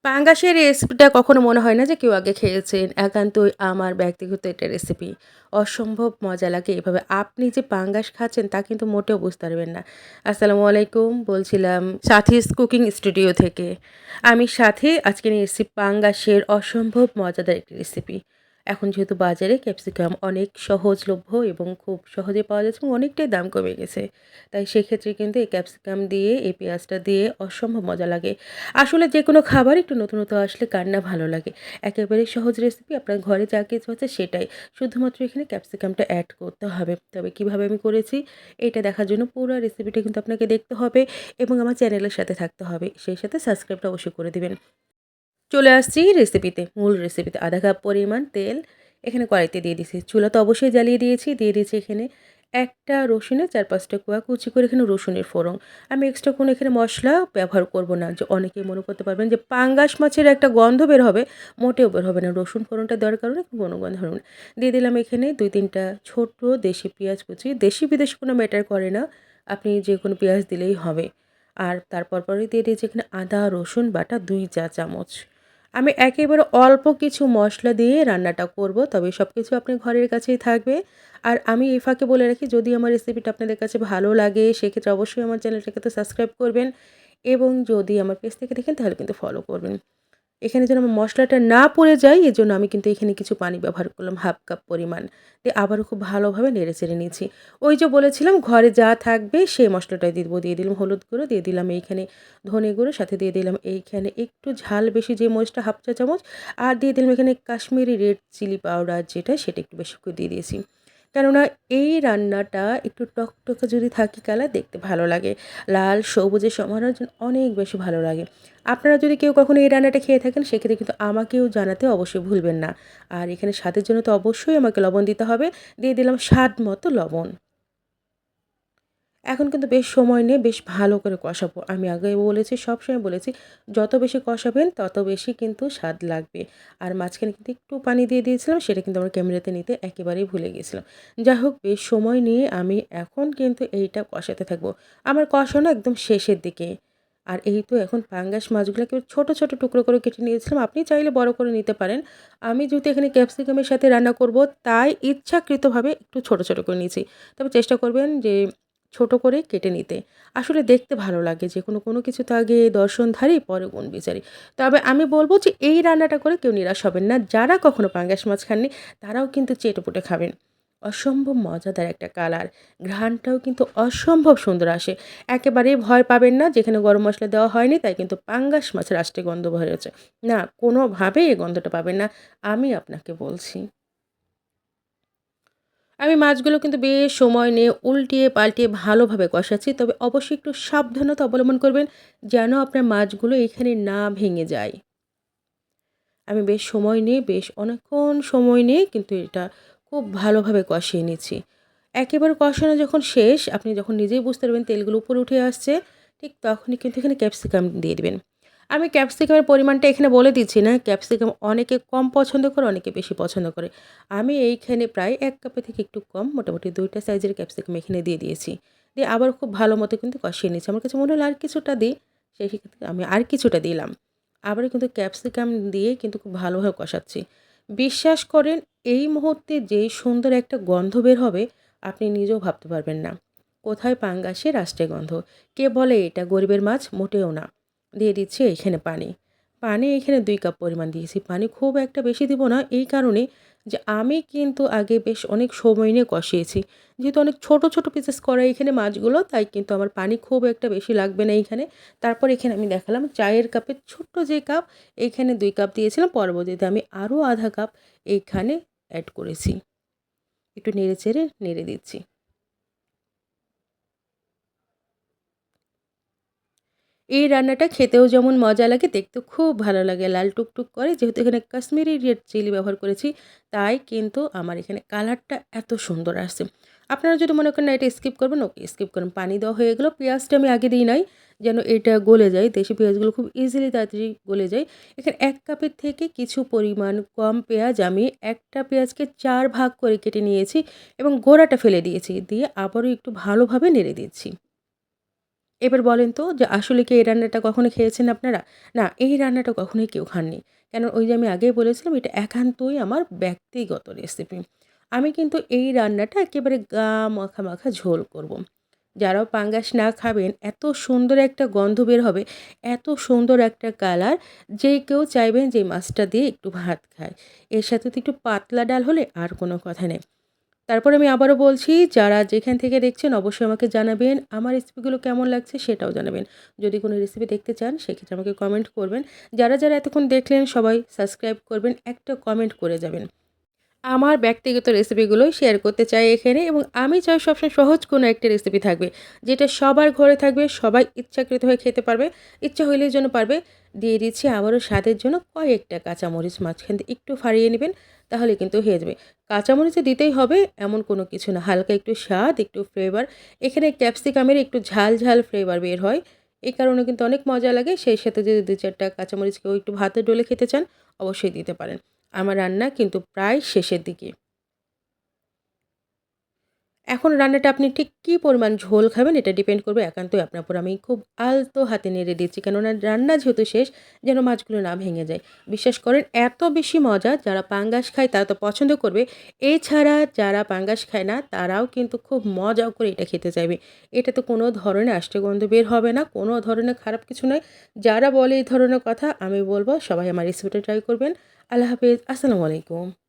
পাঙ্গাসের রেসিপিটা কখনো মনে হয় না যে কেউ আগে খেয়েছেন। একান্তই আমার ব্যক্তিগত একটা রেসিপি। অসম্ভব মজা লাগে এভাবে আপনি যে পাঙ্গাস খাচ্ছেন তা কিন্তু মোটেও বুঝতে পারবেন না। আসসালামু আলাইকুম বলছিলাম সাথীস কুকিং স্টুডিও থেকে। আমি সাথী আজকে নিয়ে এসেছি পাঙ্গাসের অসম্ভব মজাদার একটি রেসিপি। এখন যেহেতু বাজারে ক্যাপসিকাম অনেক সহজলভ্য এবং খুব সহজে পাওয়া যাচ্ছে এবং অনেকটাই দাম কমে গেছে। তাই সেক্ষেত্রে কিন্তু এই ক্যাপসিকাম দিয়ে এই পেঁয়াজটা দিয়ে অসম্ভব মজা লাগে। আসলে যেকোনো খাবার একটু নতুনত্ব আসলে কার না ভালো লাগে। একেবারে সহজ রেসিপি আপনার ঘরে যা কিছু আছে সেটাই। শুধুমাত্র এখানে ক্যাপসিকামটা এড করতে হবে। তবে কিভাবে আমি করেছি এটা দেখার জন্য পুরা রেসিপিটা কিন্তু আপনাকে দেখতে হবে এবং আমার চ্যানেলের সাথে থাকতে হবে। সেই সাথে সাবস্ক্রাইবটা অবশ্যই করে দিবেন। চলে আসছি রেসিপিতে। মূল রেসিপিতে ১/২ কাপ পরিমাণ তেল এখানে কড়াইতে দিয়ে দিছি। চুলা তো অবশ্যই জ্বালিয়ে দিয়েছি। দিয়ে দিয়েছি এখানে একটা রসুনের ৪-৫ টা কোয়া কুচি করে এখানে রসুনের ফোড়ন। আমি এক্সট্রা কোনো এখানে মসলা ব্যবহার করব না। যে অনেকেই মনে করতে পারবেন যে পাঙ্গাস মাছের একটা গন্ধ বের হবে, মোটেও বের হবে না। রসুন ফোড়নটা দেওয়ার কারণে কোনো গন্ধ হবে না। দিয়ে দিলাম এখানে ২-৩ টা ছোট দেশি পেঁয়াজ কুচি। দেশি বিদেশি কোনো ম্যাটার করে না। আপনি যেকোনো পেঁয়াজ দিলেই হবে। আর তারপর পরে দিয়ে দিয়েছি এখানে আদা রসুন বাটা ২ চা চামচ। আমি একেবারে অল্প কিছু মশলা দিয়ে রান্নাটা করব। তবে সবকিছু আপনার ঘরের কাছেই থাকবে। আর আমি এই ফাঁকে বলে রাখি যদি আমার রেসিপিটা আপনাদের কাছে ভালো লাগে সেক্ষেত্রে অবশ্যই আমার চ্যানেলটাকে তো সাবস্ক্রাইব করবেন এবং যদি আমার পেজ থেকে দেখেন তাহলে কিন্তু ফলো করবেন। এখানে যেন আমার মশলাটা না পুড়ে যায় এজন্য আমি কিন্তু এখানে কিছু পানি ব্যবহার করলাম 1/2 কাপ পরিমাণ। দিয়ে আবারও খুব ভালোভাবে নেড়েচেড়ে নিয়েছি। ওই যে বলেছিলাম ঘরে যা থাকবে সেই মশলাটাই দিয়ে দিব। দিয়ে দিলাম হলুদ গুঁড়ো, দিয়ে দিলাম এইখানে ধনে গুঁড়ো, সাথে দিয়ে দিলাম এইখানে একটু ঝাল বেশি যে মরিচটা 1/2 চা চামচ আর দিয়ে দিলাম এখানে কাশ্মীরি রেড চিলি পাউডার যেটা সেটা একটু বেশি করে দিয়ে দিয়েছি। কেননা এই রান্নাটা একটু টকটকে যদি থাকে কালার দেখতে ভালো লাগে। লাল সবুজের সমানোজন অনেক বেশি ভালো লাগে। আপনারা যদি কেউ কখনো এই রান্নাটা খেয়ে থাকেন সেক্ষেত্রে কিন্তু আমাকেও জানাতে অবশ্যই ভুলবেন না। আর এখানে স্বাদের জন্য তো অবশ্যই আমাকে লবণ দিতে হবে। দিয়ে দিলাম স্বাদ মতো লবণ। এখন কিন্তু বেশ সময় নিয়ে বেশ ভালো করে কষাবো। আমি আগেই বলেছি, সবসময় বলেছি, যত বেশি কষাবেন তত বেশি কিন্তু স্বাদ লাগবে। আর মাঝখানে কিন্তু একটু পানি দিয়ে দিয়েছিলাম, সেটা কিন্তু আমার ক্যামেরাতে নিতে একেবারেই ভুলে গেছিলাম। যাই হোক বেশ সময় নিয়ে আমি এখন কিন্তু এইটা কষাতে থাকবো। আমার কষানো একদম শেষের দিকে। আর এই তো এখন পাঙ্গাস মাছগুলোকে ছোট, ছোট টুকরো করে কেটে নিয়েছিলাম। আপনি চাইলে বড় করে নিতে পারেন। আমি যেহেতু এখানে ক্যাপসিকামের সাথে রান্না করব, তাই ইচ্ছাকৃতভাবে একটু ছোট, ছোট করে নিয়েছি। তবে চেষ্টা করবেন যে ছোট করে কেটে নিতে। আসলে দেখতে ভালো লাগে যে কোনো কিছু তো আগে দর্শনধারী পরে গুণবিচারী। তবে আমি বলব যে এই রান্নাটা করে কেউ নিরাশ হবেন না। যারা কখনো পাঙ্গাস মাছ খাননি তারাও কিন্তু চেটেপুটে খাবেন। অসম্ভব মজাদার একটা কালার। ঘ্রাণটাও কিন্তু অসম্ভব সুন্দর আসে। একেবারেই ভয় পাবেন না যেখানে গরম মসলা দেওয়া হয়নি তাই কিন্তু পাঙ্গাস মাছের আষ্টে গন্ধ বেরোচ্ছে। না, কোনোভাবেই এই গন্ধটা পাবেন না। আমি আপনাকে বলছি। আমি মাছগুলো কিন্তু বেশ সময় নিয়ে উল্টিয়ে পাল্টিয়ে ভালোভাবে কষাচ্ছি। তবে অবশ্যই একটু সাবধানতা অবলম্বন করবেন যেন আপনার মাছগুলো এখানে না ভেঙে যায়। আমি বেশ সময় নিয়ে বেশ অনেকক্ষণ সময় নিয়ে কিন্তু এটা খুব ভালোভাবে কষিয়ে নিচ্ছি। একেবারে কষানো যখন শেষ, আপনি যখন নিজেই বুঝতে পারবেন তেলগুলো উপরে উঠে আসছে, ঠিক তখনই কিন্তু এখানে ক্যাপসিকাম দিয়ে দিবেন। আমি ক্যাপসিকামের পরিমাণটা এখানে বলে দিচ্ছি না। ক্যাপসিকাম অনেকে কম পছন্দ করে, অনেকে বেশি পছন্দ করে। আমি এইখানে প্রায় ১ কাপের থেকে একটু কম মোটামুটি ২ টা সাইজের ক্যাপসিকাম এখানে দিয়ে দিয়েছি। দিয়ে আবার খুব ভালো মতো কিন্তু কষিয়ে নিচ্ছি। আমার কাছে মনে হলো আর কিছুটা দিই, সেই সেক্ষেত্রে আমি আর কিছুটা দিলাম। আবারও কিন্তু ক্যাপসিকাম দিয়ে কিন্তু খুব ভালোভাবে কষাচ্ছি। বিশ্বাস করেন এই মুহূর্তে যেই সুন্দর একটা গন্ধ বের হবে, আপনি নিজেও ভাবতে পারবেন না। কোথায় পাঙ্গাসের আষ্টে গন্ধ। কে বলে এটা গরিবের মাছ? মোটেও না। দিয়ে দিচ্ছি এইখানে পানি। পানি এখানে ২ কাপ পরিমাণ দিয়েছি। পানি খুব একটা বেশি দিব না এই কারণে যে আমি কিন্তু আগে বেশ অনেক সময় নিয়ে কষিয়েছি। যেহেতু অনেক ছোট, ছোট পিসেস করা এখানে মাছগুলো তাই কিন্তু আমার পানি খুব একটা বেশি লাগবে না এইখানে। তারপর এখানে আমি দেখালাম চায়ের কাপের ছোট্ট যে কাপ এইখানে ২ কাপ দিয়েছিলাম। পরবর্তীতে আমি আরও ১/২ কাপ এইখানে এড করেছি। একটু নেড়ে-চেড়ে নেড়ে দিচ্ছি। এই রান্নাটা খেতেও যেমন মজা লাগে, দেখতেও খুব ভালো লাগে। লাল টুকটুক করে যেহেতু এখানে কাশ্মীরি রেড চিলি ব্যবহার করেছি, তাই কিন্তু আমার এখানে কালারটা এত সুন্দর আসছে। আপনারা যদি মনে করেন না এটা স্কিপ করবেন, ওকে স্কিপ করুন। পানি দেওয়া হয়ে গেল। পেঁয়াজটা আমি আগে দিই নাই, যেন এটা গলে যায়। দেশি পেঁয়াজগুলো খুব ইজিলি তাড়াতাড়ি গলে যায়। এখানে ১ কাপের থেকে কিছু পরিমাণ কম পেঁয়াজ আমি একটা পেঁয়াজকে ৪ ভাগ করে কেটে নিয়েছি এবং গোড়াটা ফেলে দিয়েছি। দিয়ে আবারও একটু ভালোভাবে নেড়ে দিচ্ছি। এবার বলেন তো যে আসলে কি এই রান্নাটা কখনো খেয়েছেন আপনারা? না, এই রান্নাটা কখনোই কেউ খাননি। কেন ওই যে আমি আগেই বলেছিলাম এটা একান্তই আমার ব্যক্তিগত রেসিপি। আমি কিন্তু এই রান্নাটা একেবারে গা মাখা, মাখা ঝোল করব। যারাও পাঙ্গাস না খাবেন, এত সুন্দর একটা গন্ধ বের হবে, এত সুন্দর একটা কালার, যে কেউ চাইবেন যে এই মাছটা দিয়ে একটু ভাত খায়। এর সাথে তো একটু পাতলা ডাল হলে আর কোনো কথা নেই। তারপরে আমি আবারও বলছি, যারা যেখান থেকে দেখছেন অবশ্যই আমাকে জানাবেন। আমার রেসিপিগুলো কেমন লাগছে সেটাও জানাবেন। যদি কোনো রেসিপি দেখতে চান সেক্ষেত্রে আমাকে কমেন্ট করবেন। যারা এতক্ষণ দেখলেন সবাই সাবস্ক্রাইব করবেন, একটা কমেন্ট করে যাবেন। আমার ব্যক্তিগত রেসিপিগুলোই শেয়ার করতে চাই এখানে, এবং আমি চাই সবসময় সহজ কোনো একটা রেসিপি থাকবে, যেটা সবার ঘরে থাকবে, সবাই ইচ্ছাকৃত হয়ে খেতে পারবে, ইচ্ছা হইলেই যেন পারবে। দিয়ে দিচ্ছি আবারও স্বাদের জন্য কয়েকটা কাঁচামরিচ, মাঝখান দিয়ে একটু ফাড়িয়ে নেবেন, তাহলে কিন্তু হয়ে যাবে। কাঁচামরিচ যে দিতেই হবে এমন কোনো কিছু না, হালকা একটু স্বাদ, একটু ফ্লেভার। এখানে ক্যাপসিকামের একটু ঝাল, ঝাল ফ্লেভার বের হয়। এই কারণে কিন্তু অনেক মজা লাগে। সেই সাথে যদি ২-৪ টা কাঁচামরিচ কেউ একটু ভাতে ডলে খেতে চান, অবশ্যই দিতে পারেন। আমার রান্না কিন্তু প্রায় শেষের দিকে। এখন রান্নাটা আপনি ঠিক কী পরিমাণ ঝোল খাবেন এটা ডিপেন্ড করবে একান্তই আপনার উপর। আমি খুব আলতো হাতে নেড়ে দিচ্ছি। কেননা রান্না যেহেতু শেষ, যেন মাছগুলো না ভেঙে যায়। বিশ্বাস করেন এত বেশি মজা, যারা পাঙ্গাস খায় তারা তো পছন্দ করবে। এছাড়া যারা পাঙ্গাস খায় না তারাও কিন্তু খুব মজা করে এটা খেতে চাইবে। এটাতে কোনো ধরনের আষ্টে গন্ধ বের হবে না, কোনো ধরনের খারাপ কিছু নয়। যারা বলে এই ধরনের কথা আমি বলব সবাই আমার রেসিপিটা ট্রাই করবেন। আল্লাহ হাফেজ। আসসালামু আলাইকুম।